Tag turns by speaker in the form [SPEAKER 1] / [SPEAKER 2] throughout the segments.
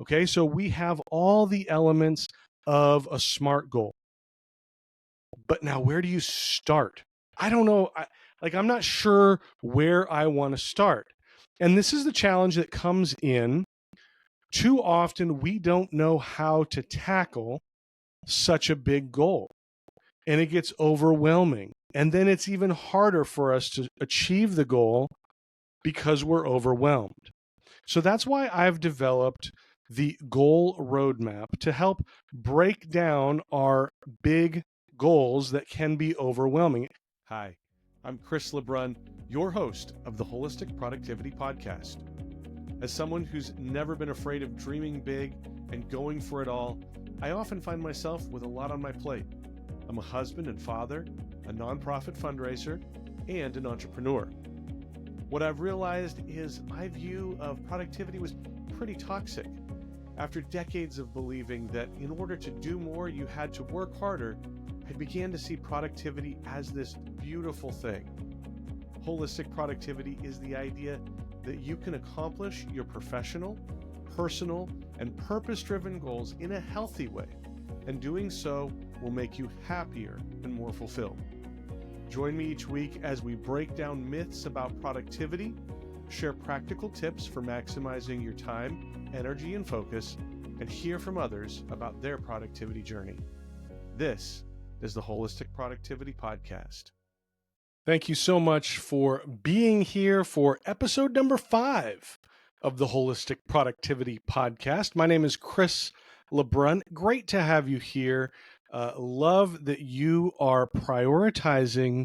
[SPEAKER 1] Okay, so we have all the elements of a SMART goal. But now, where do you start? I don't know. I'm not sure where I want to start. And this is the challenge that comes in. Too often, we don't know how to tackle such a big goal, and it gets overwhelming. And then it's even harder for us to achieve the goal because we're overwhelmed. So that's why I've developed the goal roadmap to help break down our big goals that can be overwhelming. Hi, I'm Chris LeBrun, your host of the Wholistic Productivity Podcast. As someone who's never been afraid of dreaming big and going for it all, I often find myself with a lot on my plate. I'm a husband and father, a nonprofit fundraiser, and an entrepreneur. What I've realized is my view of productivity was pretty toxic. After decades of believing that in order to do more, you had to work harder, I began to see productivity as this beautiful thing. Holistic productivity is the idea that you can accomplish your professional, personal, and purpose-driven goals in a healthy way, and doing so will make you happier and more fulfilled. Join me each week as we break down myths about productivity, share practical tips for maximizing your time, energy, and focus, and hear from others about their productivity journey. This is the Wholistic Productivity Podcast. Thank you so much for being here for episode number 5 of the Wholistic Productivity Podcast. My name is Chris LeBrun. Great to have you here. Love that you are prioritizing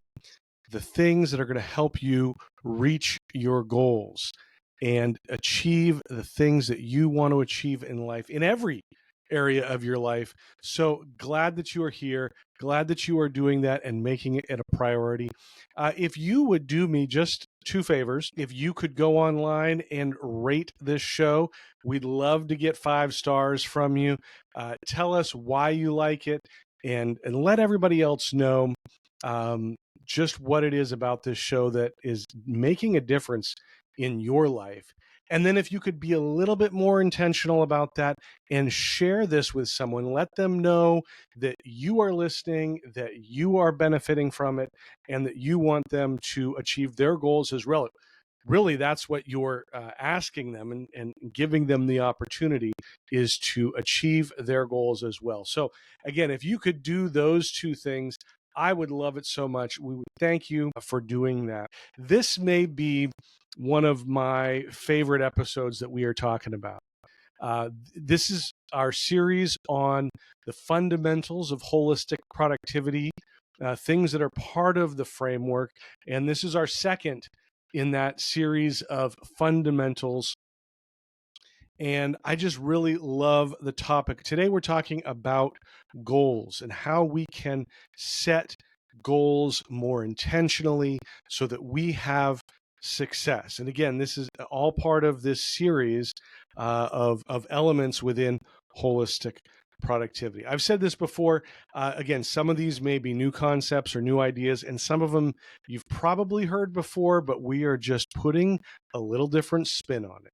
[SPEAKER 1] the things that are going to help you reach your goals and achieve the things that you want to achieve in life, in every area of your life. So glad that you are here. Glad that you are doing that and making it a priority. If you would do me just 2 favors, if you could go online and rate this show, we'd love to get 5 stars from you. Tell us why you like it and let everybody else know just what it is about this show that is making a difference in your life. And then if you could be a little bit more intentional about that and share this with someone, let them know that you are listening, that you are benefiting from it, and that you want them to achieve their goals as well. Really, that's what you're asking them and giving them the opportunity is to achieve their goals as well. So again, if you could do those 2 things, I would love it so much. We would thank you for doing that. This may be one of my favorite episodes that we are talking about. This is our series on the fundamentals of holistic productivity, things that are part of the framework. And this is our second in that series of fundamentals. And I just really love the topic. Today, we're talking about goals and how we can set goals more intentionally so that we have success. And again, this is all part of this series of elements within holistic productivity. I've said this before. Again, some of these may be new concepts or new ideas, and some of them you've probably heard before, but we are just putting a little different spin on it.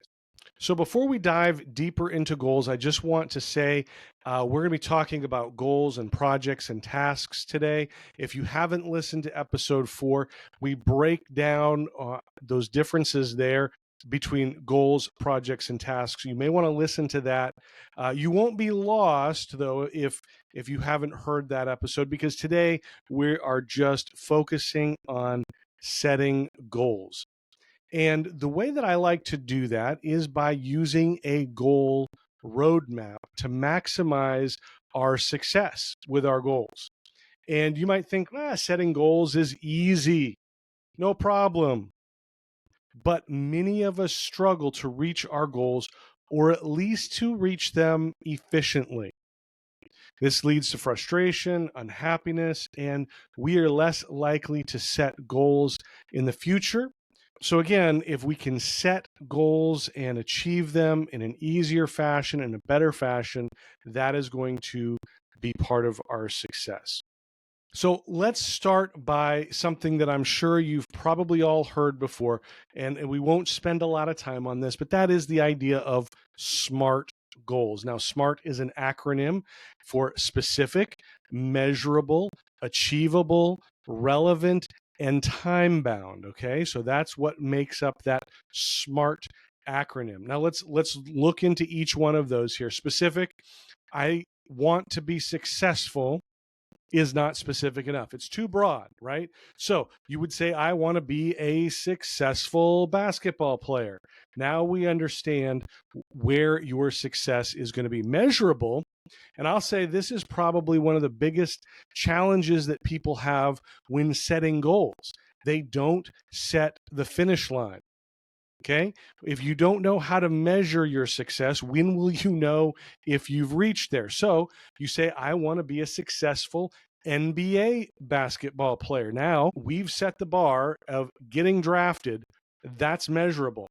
[SPEAKER 1] So before we dive deeper into goals, I just want to say we're going to be talking about goals and projects and tasks today. If you haven't listened to episode 4, we break down those differences there between goals, projects, and tasks. You may want to listen to that. You won't be lost, though, if you haven't heard that episode, because today we are just focusing on setting goals. And the way that I like to do that is by using a goal roadmap to maximize our success with our goals. And you might think, setting goals is easy, no problem. But many of us struggle to reach our goals, or at least to reach them efficiently. This leads to frustration, unhappiness, and we are less likely to set goals in the future. So again, if we can set goals and achieve them in an easier fashion, in a better fashion, that is going to be part of our success. So let's start by something that I'm sure you've probably all heard before, and we won't spend a lot of time on this, but that is the idea of SMART goals. Now, SMART is an acronym for specific, measurable, achievable, relevant, and time bound. Okay, so that's what makes up that SMART acronym. Now let's look into each one of those here. Specific, I want to be successful, is not specific enough. It's too broad, right? So you would say, I want to be a successful basketball player. Now we understand where your success is going to be. Measurable, and I'll say this is probably one of the biggest challenges that people have when setting goals. They don't set the finish line. Okay. If you don't know how to measure your success, when will you know if you've reached there? So you say, I want to be a successful NBA basketball player. Now we've set the bar of getting drafted. That's measurable.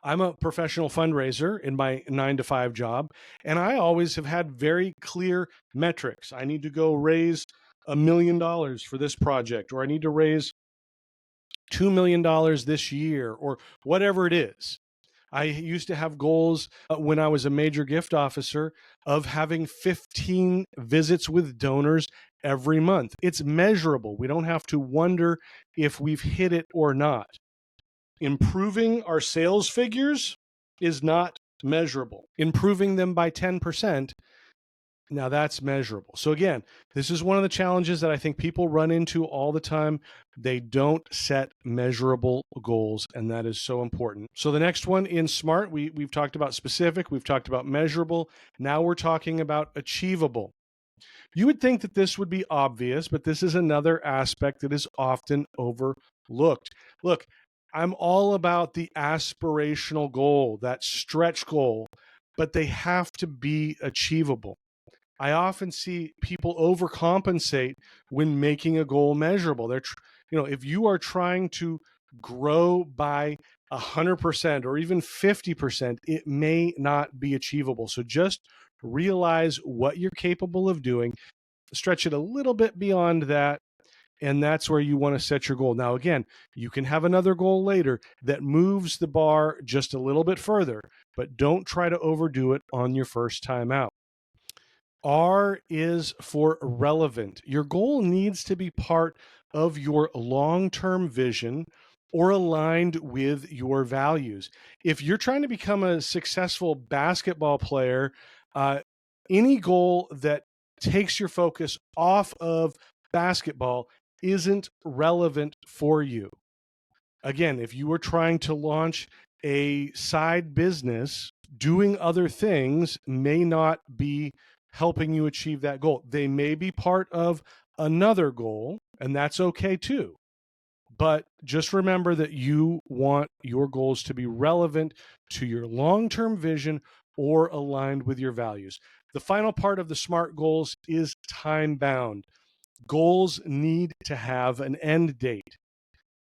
[SPEAKER 1] I'm a professional fundraiser in my 9-to-5 job, and I always have had very clear metrics. I need to go raise $1 million for this project, or I need to raise $2 million this year, or whatever it is. I used to have goals when I was a major gift officer of having 15 visits with donors every month. It's measurable. We don't have to wonder if we've hit it or not. Improving our sales figures is not measurable. Improving them by 10%, now that's measurable. So again, this is one of the challenges that I think people run into all the time. They don't set measurable goals, and that is so important. So the next one in SMART, we've talked about specific, we've talked about measurable. Now we're talking about achievable. You would think that this would be obvious, but this is another aspect that is often overlooked. Look, I'm all about the aspirational goal, that stretch goal, but they have to be achievable. I often see people overcompensate when making a goal measurable. If you are trying to grow by 100% or even 50%, it may not be achievable. So just realize what you're capable of doing, stretch it a little bit beyond that, and that's where you want to set your goal. Now, again, you can have another goal later that moves the bar just a little bit further, but don't try to overdo it on your first time out. R is for relevant. Your goal needs to be part of your long-term vision or aligned with your values. If you're trying to become a successful basketball player, any goal that takes your focus off of basketball isn't relevant for you. Again, if you are trying to launch a side business, doing other things may not be helping you achieve that goal. They may be part of another goal, and that's okay too. But just remember that you want your goals to be relevant to your long-term vision or aligned with your values. The final part of the SMART goals is time-bound. Goals need to have an end date.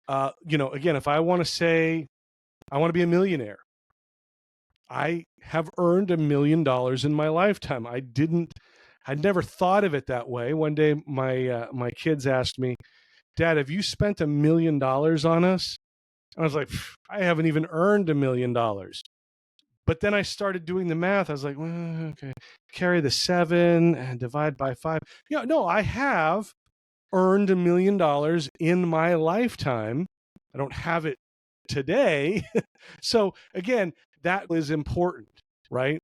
[SPEAKER 1] Again, if I want to say I want to be a millionaire, I have earned $1 million in my lifetime. I'd never thought of it that way. One day, my kids asked me, "Dad, have you spent $1 million on us?" And I was like, "I haven't even earned $1 million." But then I started doing the math. I was like, well, okay, carry the 7 and divide by 5. No, I have earned $1 million in my lifetime. I don't have it today. So again, that is important, right?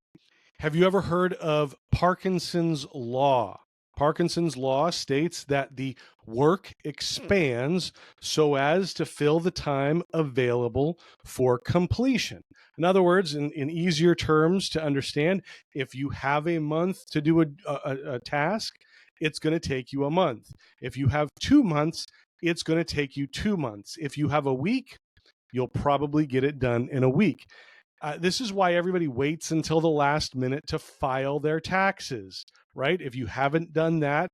[SPEAKER 1] Have you ever heard of Parkinson's law? Parkinson's law states that the work expands so as to fill the time available for completion. In other words, in easier terms to understand, if you have a month to do a task, it's going to take you a month. If you have 2 months, it's going to take you 2 months. If you have a week, you'll probably get it done in a week. This is why everybody waits until the last minute to file their taxes, right? If you haven't done that,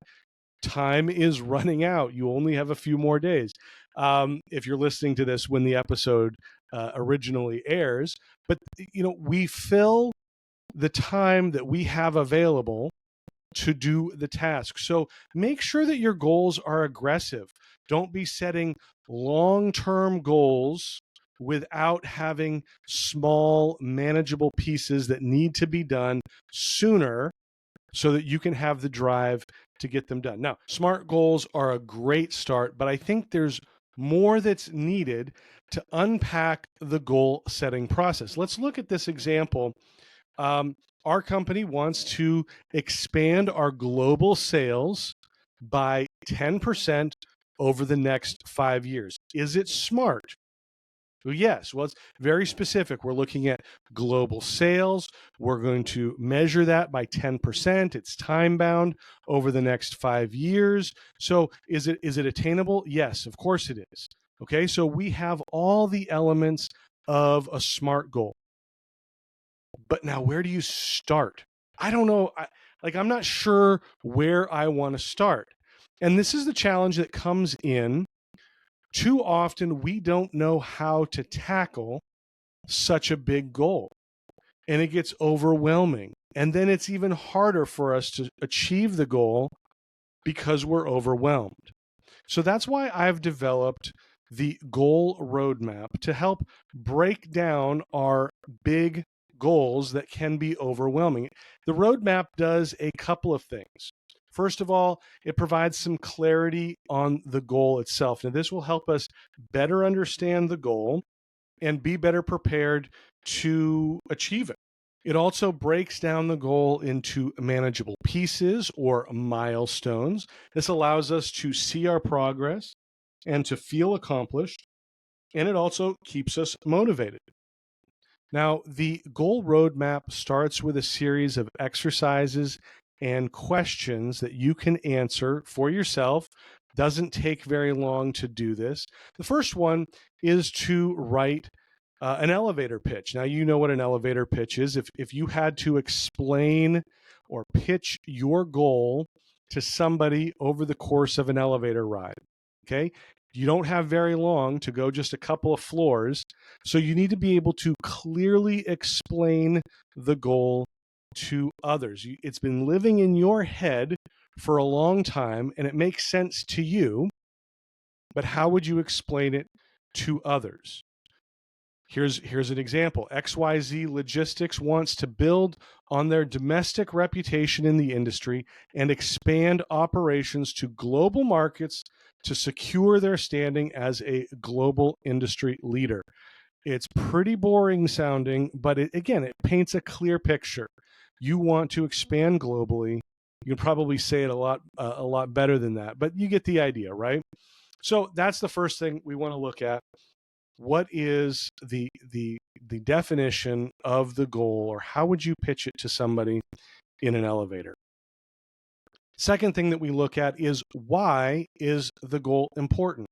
[SPEAKER 1] time is running out. You only have a few more days. If you're listening to this when the episode originally airs, but we fill the time that we have available to do the task. So make sure that your goals are aggressive. Don't be setting long-term goals without having small, manageable pieces that need to be done sooner so that you can have the drive to get them done. Now, SMART goals are a great start, but I think there's more that's needed to unpack the goal setting process. Let's look at this example. Our company wants to expand our global sales by 10% over the next 5 years. Is it smart? Well, yes. Well, it's very specific. We're looking at global sales. We're going to measure that by 10%. It's time bound over the next 5 years. So is it attainable? Yes, of course it is. Okay, so we have all the elements of a SMART goal. But now where do you start? I don't know. I'm not sure where I want to start. And this is the challenge that comes in. Too often, we don't know how to tackle such a big goal, and it gets overwhelming. And then it's even harder for us to achieve the goal because we're overwhelmed. So that's why I've developed the goal roadmap to help break down our big goals that can be overwhelming. The roadmap does a couple of things. First of all, it provides some clarity on the goal itself. Now, this will help us better understand the goal and be better prepared to achieve it. It also breaks down the goal into manageable pieces or milestones. This allows us to see our progress and to feel accomplished, and it also keeps us motivated. Now, the goal roadmap starts with a series of exercises and questions that you can answer for yourself. Doesn't take very long to do this. The first one is to write an elevator pitch. Now, you know what an elevator pitch is. If you had to explain or pitch your goal to somebody over the course of an elevator ride, okay? You don't have very long to go just a couple of floors. So you need to be able to clearly explain the goal to others. It's been living in your head for a long time and it makes sense to you, but how would you explain it to others? Here's an example. XYZ Logistics wants to build on their domestic reputation in the industry and expand operations to global markets to secure their standing as a global industry leader. It's pretty boring sounding, but it paints a clear picture. You want to expand globally. You can probably say it a lot better than that, but you get the idea, right? So that's the first thing we want to look at. What is the definition of the goal, or how would you pitch it to somebody in an elevator? Second thing that we look at is, why is the goal important?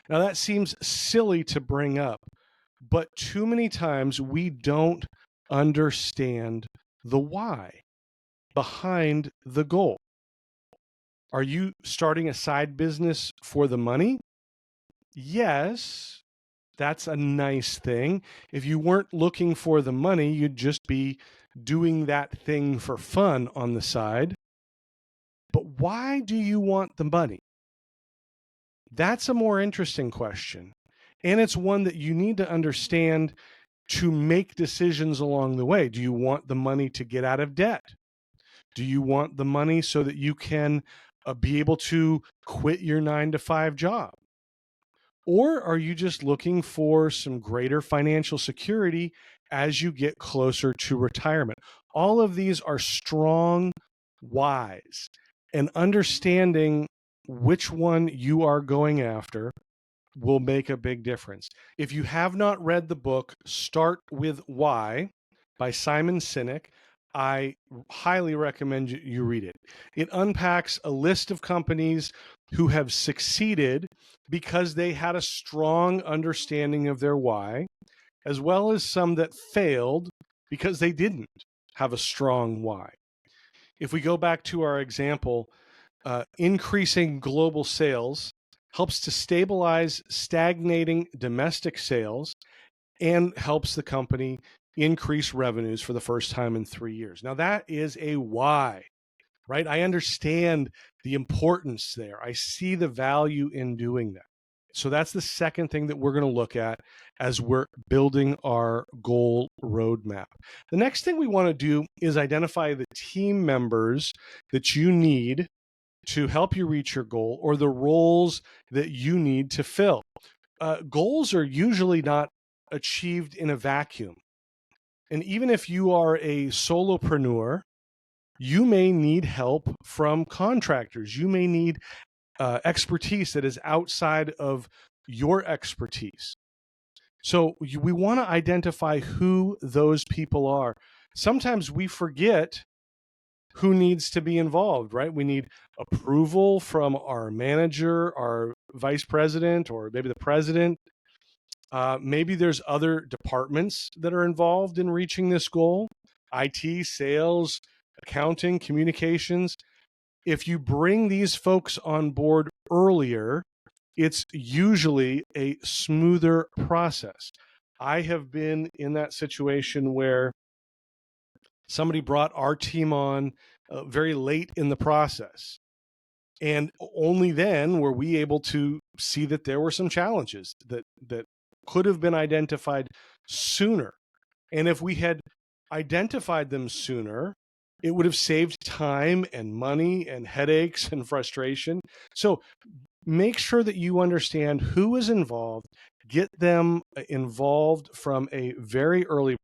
[SPEAKER 1] Now that seems silly to bring up, but too many times we don't understand the why behind the goal. Are you starting a side business for the money? Yes, that's a nice thing. If you weren't looking for the money, you'd just be doing that thing for fun on the side. But why do you want the money? That's a more interesting question. And it's one that you need to understand to make decisions along the way. Do you want the money to get out of debt? Do you want the money so that you can be able to quit your 9-to-5 job? Or are you just looking for some greater financial security as you get closer to retirement? All of these are strong whys, and understanding which one you are going after will make a big difference. If you have not read the book, Start With Why by Simon Sinek, I highly recommend you read it. It unpacks a list of companies who have succeeded because they had a strong understanding of their why, as well as some that failed because they didn't have a strong why. If we go back to our example, increasing global sales helps to stabilize stagnating domestic sales and helps the company increase revenues for the first time in 3 years. Now that is a why, right? I understand the importance there. I see the value in doing that. So that's the second thing that we're going to look at as we're building our goal roadmap. The next thing we want to do is identify the team members that you need to help you reach your goal, or the roles that you need to fill. Goals are usually not achieved in a vacuum. And even if you are a solopreneur, you may need help from contractors. You may need expertise that is outside of your expertise. So we want to identify who those people are. Sometimes we forget who needs to be involved, right? We need approval from our manager, our vice president, or maybe the president. Maybe there's other departments that are involved in reaching this goal: IT, sales, accounting, communications. If you bring these folks on board earlier, it's usually a smoother process. I have been in that situation where somebody brought our team on very late in the process. And only then were we able to see that there were some challenges that could have been identified sooner. And if we had identified them sooner, it would have saved time and money and headaches and frustration. So make sure that you understand who is involved, get them involved from a very early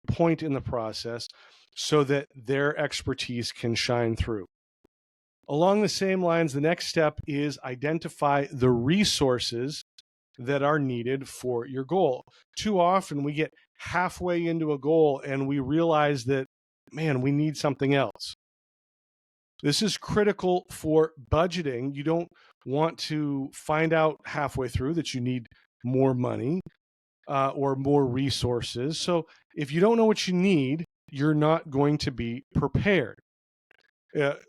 [SPEAKER 1] point in the process so that their expertise can shine through. Along the same lines, the next step is identify the resources that are needed for your goal. Too often we get halfway into a goal and we realize that, man, we need something else. This is critical for budgeting. You don't want to find out halfway through that you need more money or more resources. So if you don't know what you need, you're not going to be prepared.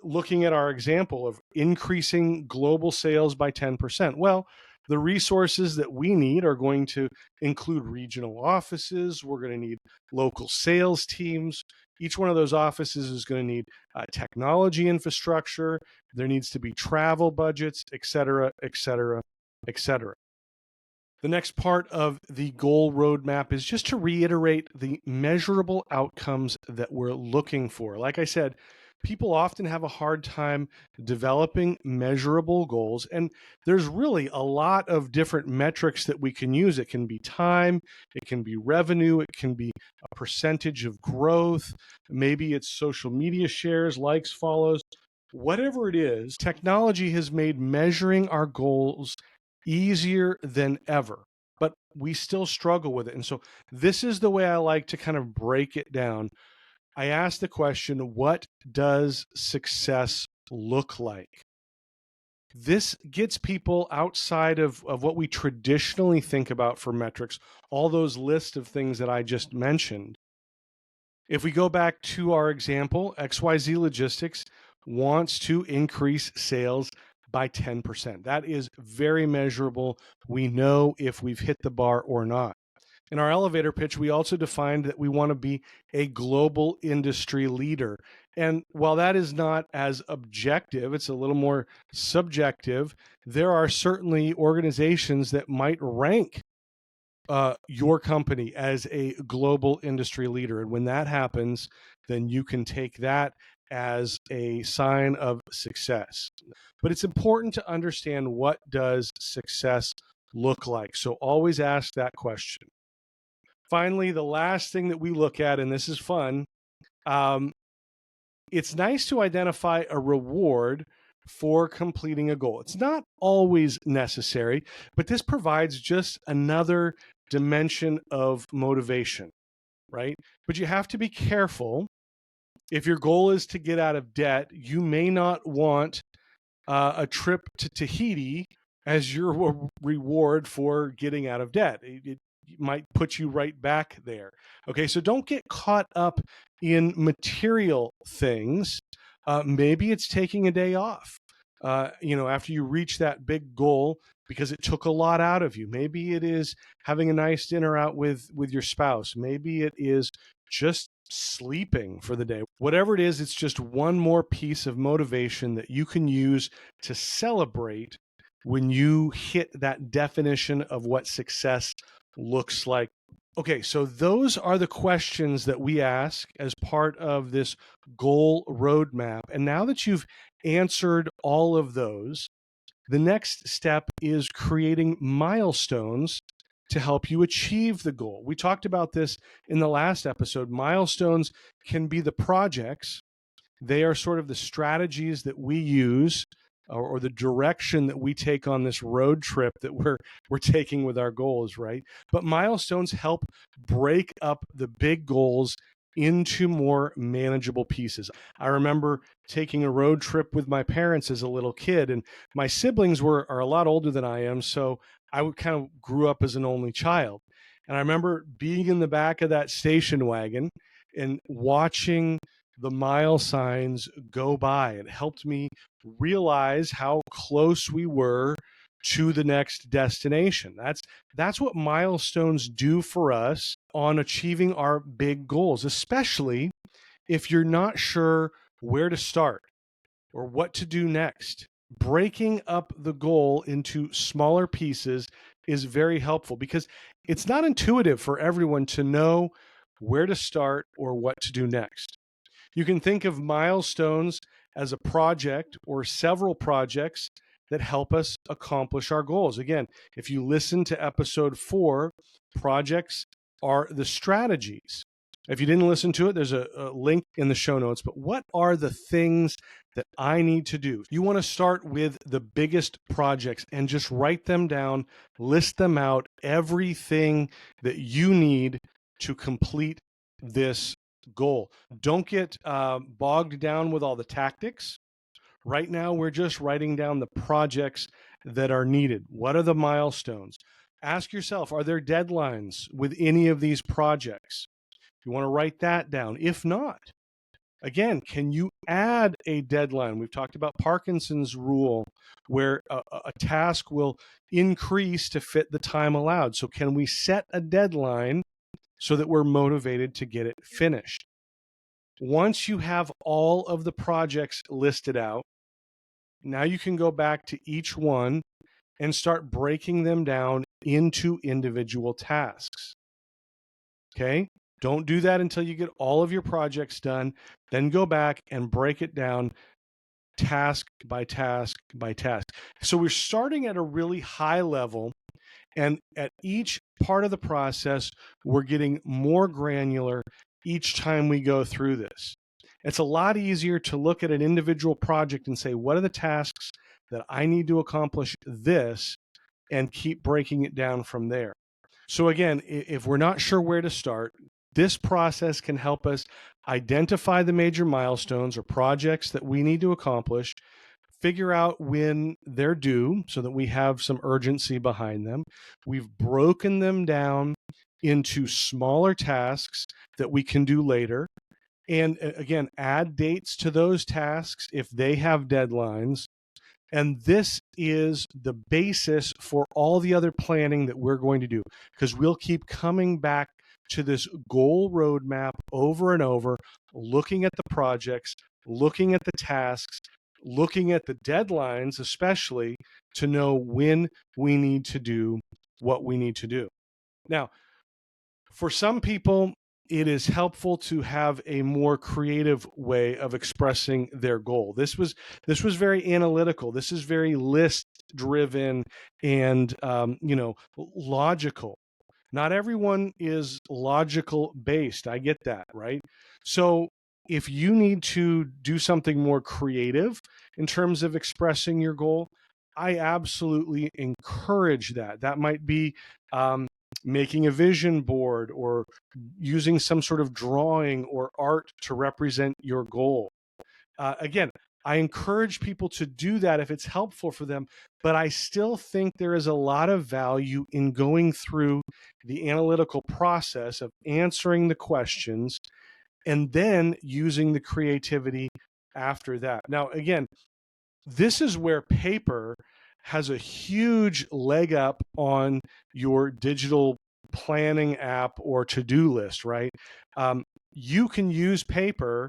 [SPEAKER 1] Looking at our example of increasing global sales by 10%, well, the resources that we need are going to include regional offices. We're going to need local sales teams. Each one of those offices is going to need technology infrastructure. There needs to be travel budgets, et cetera, et cetera, et cetera. The next part of the goal roadmap is just to reiterate the measurable outcomes that we're looking for. Like I said, people often have a hard time developing measurable goals, and there's really a lot of different metrics that we can use. It can be time, it can be revenue, it can be a percentage of growth, maybe it's social media shares, likes, follows. Whatever it is, technology has made measuring our goals easier than ever, but we still struggle with it. And so this is the way I like to kind of break it down. I ask the question, what does success look like? This gets people outside of what we traditionally think about for metrics, all those lists of things that I just mentioned. If we go back to our example, XYZ Logistics wants to increase sales by 10%. That is very measurable. We know if we've hit the bar or not. In our elevator pitch, we also defined that we want to be a global industry leader. And while that is not as objective, it's a little more subjective, there are certainly organizations that might rank your company as a global industry leader. And when that happens, then you can take that as a sign of success. But it's important to understand, what does success look like? So always ask that question. Finally, the last thing that we look at, and this is fun, it's nice to identify a reward for completing a goal. It's not always necessary, but this provides just another dimension of motivation, right? But you have to be careful. If your goal is to get out of debt, you may not want a trip to Tahiti as your reward for getting out of debt. It might put you right back there. Okay, so don't get caught up in material things. Maybe it's taking a day off, after you reach that big goal, because it took a lot out of you. Maybe it is having a nice dinner out with your spouse. Maybe it is just sleeping for the day. Whatever it is, it's just one more piece of motivation that you can use to celebrate when you hit that definition of what success looks like? Okay, so those are the questions that we ask as part of this goal roadmap. And now that you've answered all of those, the next step is creating milestones to help you achieve the goal. We talked about this in the last episode. Milestones can be the projects. They are sort of the strategies that we use, or the direction that we take on this road trip that we're taking with our goals, right? But milestones help break up the big goals into more manageable pieces. I remember taking a road trip with my parents as a little kid, and my siblings are a lot older than I am, so I kind of grew up as an only child. And I remember being in the back of that station wagon and watching the mile signs go by. It helped me realize how close we were to the next destination. That's what milestones do for us on achieving our big goals, especially if you're not sure where to start or what to do next. Breaking up the goal into smaller pieces is very helpful because it's not intuitive for everyone to know where to start or what to do next. You can think of milestones as a project or several projects that help us accomplish our goals. Again, if you listen to episode 4, projects are the strategies. If you didn't listen to it, there's a link in the show notes. But what are the things that I need to do? You want to start with the biggest projects and just write them down, list them out, everything that you need to complete this goal. Don't get bogged down with all the tactics. Right now, we're just writing down the projects that are needed. What are the milestones? Ask yourself, are there deadlines with any of these projects? You want to write that down. If not, again, can you add a deadline? We've talked about Parkinson's rule, where a task will increase to fit the time allowed. So can we set a deadline so that we're motivated to get it finished? Once you have all of the projects listed out, now you can go back to each one and start breaking them down into individual tasks. Okay? Don't do that until you get all of your projects done. Then go back and break it down task by task by task. So we're starting at a really high level, and at each part of the process, we're getting more granular each time we go through this. It's a lot easier to look at an individual project and say, what are the tasks that I need to accomplish this, and keep breaking it down from there. So again, if we're not sure where to start, this process can help us identify the major milestones or projects that we need to accomplish, figure out when they're due so that we have some urgency behind them. We've broken them down into smaller tasks that we can do later. And again, add dates to those tasks if they have deadlines. And this is the basis for all the other planning that we're going to do, because we'll keep coming back to this goal roadmap over and over, looking at the projects, looking at the tasks, looking at the deadlines, especially to know when we need to do what we need to do. Now, for some people, it is helpful to have a more creative way of expressing their goal. This was very analytical. This is very list driven and logical. Not everyone is logical based. I get that, right? So if you need to do something more creative in terms of expressing your goal, I absolutely encourage that. That might be making a vision board or using some sort of drawing or art to represent your goal. Again, I encourage people to do that if it's helpful for them, but I still think there is a lot of value in going through the analytical process of answering the questions and then using the creativity after that. Now, again, this is where paper has a huge leg up on your digital planning app or to-do list, right? You can use paper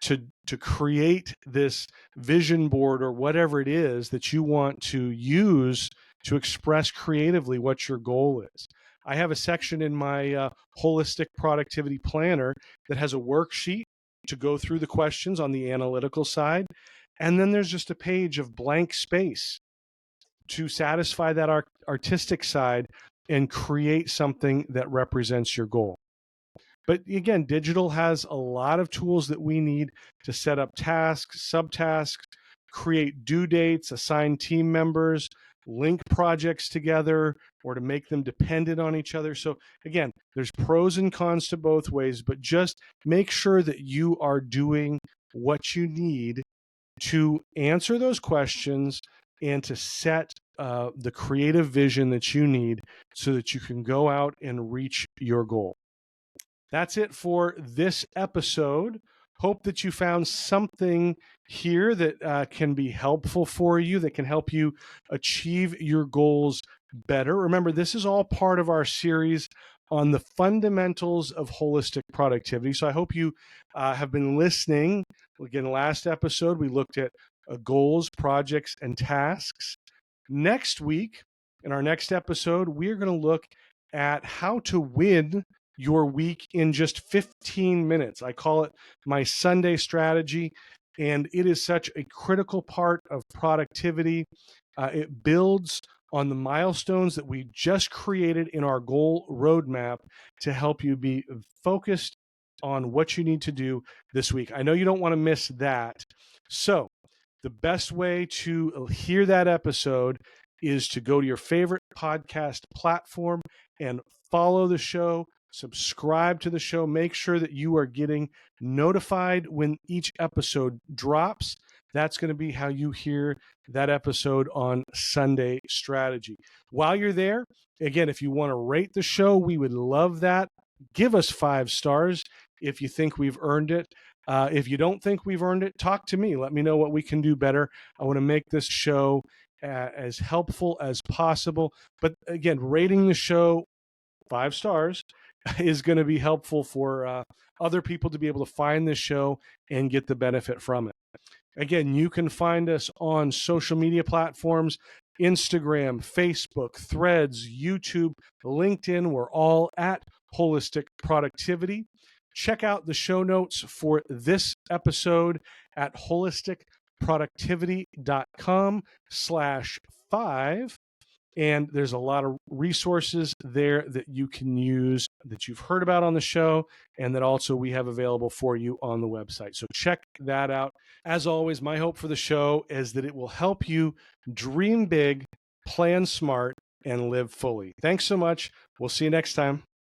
[SPEAKER 1] to create this vision board or whatever it is that you want to use to express creatively what your goal is. I have a section in my Holistic Productivity Planner that has a worksheet to go through the questions on the analytical side. And then there's just a page of blank space to satisfy that artistic side and create something that represents your goal. But again, digital has a lot of tools that we need to set up tasks, subtasks, create due dates, assign team members, link projects together, or to make them dependent on each other. So again, there's pros and cons to both ways, but just make sure that you are doing what you need to answer those questions and to set the creative vision that you need so that you can go out and reach your goal. That's it for this episode. Hope that you found something here that can be helpful for you, that can help you achieve your goals better. Remember, this is all part of our series on the fundamentals of holistic productivity. So I hope you have been listening. Again, last episode, we looked at goals, projects, and tasks. Next week, in our next episode, we're going to look at how to win your week in just 15 minutes. I call it my Sunday strategy, and it is such a critical part of productivity. It builds on the milestones that we just created in our goal roadmap to help you be focused on what you need to do this week. I know you don't want to miss that. So the best way to hear that episode is to go to your favorite podcast platform and follow the show, subscribe to the show, make sure that you are getting notified when each episode drops. That's going to be how you hear that episode on Sunday Strategy. While you're there, again, if you want to rate the show, we would love that. Give us 5 stars if you think we've earned it. If you don't think we've earned it, talk to me. Let me know what we can do better. I want to make this show as helpful as possible. But again, rating the show 5 stars is going to be helpful for other people to be able to find this show and get the benefit from it. Again, you can find us on social media platforms, Instagram, Facebook, Threads, YouTube, LinkedIn. We're all at Holistic Productivity. Check out the show notes for this episode at holisticproductivity.com/5. And there's a lot of resources there that you can use that you've heard about on the show and that also we have available for you on the website. So check that out. As always, my hope for the show is that it will help you dream big, plan smart, and live fully. Thanks so much. We'll see you next time.